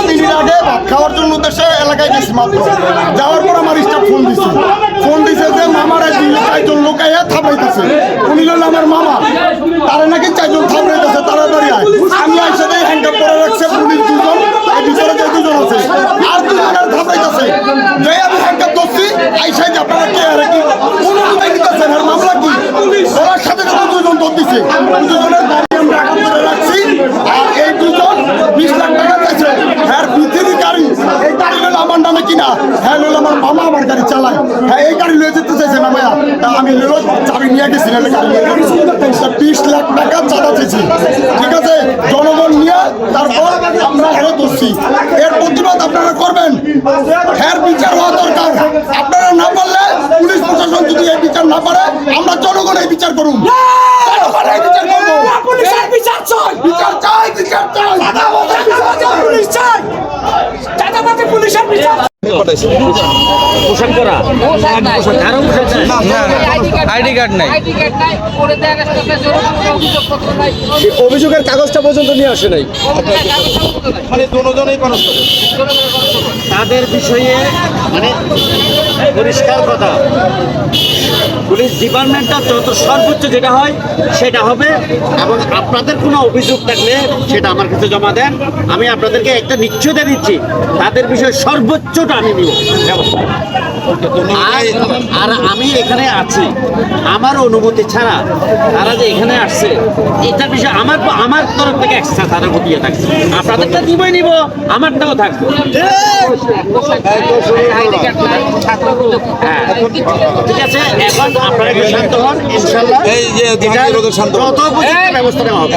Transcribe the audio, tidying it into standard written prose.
Minute আগে ভাত খাওয়ার জন্য উদ্দেশ্যে এলাকায় গেছি মাত্র। যাওয়ার পর আমার স্টাফ ফোন দিছে যে মামার 4জন লোক আইয়া থাপড়াইতেছে। উনি হল আমার মামা, তারা নাকি 4জন থাপড়াইতেছে তাড়াতাড়ি আয়। আমি আইসা দিয়ে হ্যান্ডকাপ করে রাখছে পুলিশ 2জন, এই ভিতরে যে 2জন আছে আর 2জনের থাপড়াইতেছে। যে আমি হ্যান্ডকাপ ধরছি আইসাই যে আপনারা কে আর কি অনুমতি দিতেছেন আর মামলা কি ওনার সাথে 2জন ধর দিছে। 2জনের গাড়ি আমরা আটক করে রাখছি আর এই 2জন 20 লাখ টাকা চাইছে। হ্যাঁ পৃথিবী গাড়ি, এই গাড়ি হলো আমার নামে কিনা, হ্যাঁ হলো আমার মামা আমার গাড়ি চালায়। হ্যাঁ এই গাড়ি লয়ে যেতে চাইছে না ভাইয়া, তা আমি হলো চাবি নিয়ে গেছি না গাড়ি 20 লাখ টাকা চাঁদা চেয়েছি। ঠিক আছে, জনগণ নিয়ে তারপর আমরা হেরে ধরছি। এর প্রতিবাদ আপনারা করবেন, হ্যাঁ বিচার হওয়া দরকার। আপনারা না পারলে পুলিশ প্রশাসন যদি এই বিচার না পারে আমরা জনগণ এই বিচার করুন। আইডি কার্ড নাই, অভিযোগের কাগজটা পর্যন্ত নিয়ে আসে নাই। মানে দুজনেই খরচ করে তাদের বিষয়ে মানে পরিষ্কার কথা, পুলিশ ডিপার্টমেন্টটা যত সর্বোচ্চ যেটা হয় সেটা হবে। এবং আপনাদের কোনো অভিযোগ থাকলে সেটা আমার কাছে জমা দেন, আমি আপনাদেরকে একটা নিশ্চয়তা দিচ্ছি তাদের বিষয়ে সর্বোচ্চটা আমি নিব ব্যবস্থা। আর আমি এখানে আছি আমার অনুমতি ছাড়া তারা যে এখানে আসছে এটার বিষয়ে আমার তরফ থেকে এক্সট্রা তারা ঘটিয়ে থাকছে। আপনাদেরটা নিবই নিব, আমারটাও থাকবে। ঠিক আছে, এখন আপনারা শান্ত হন, ইনশাল্লাহ এই যে যত ব্যবস্থা নেওয়া হবে।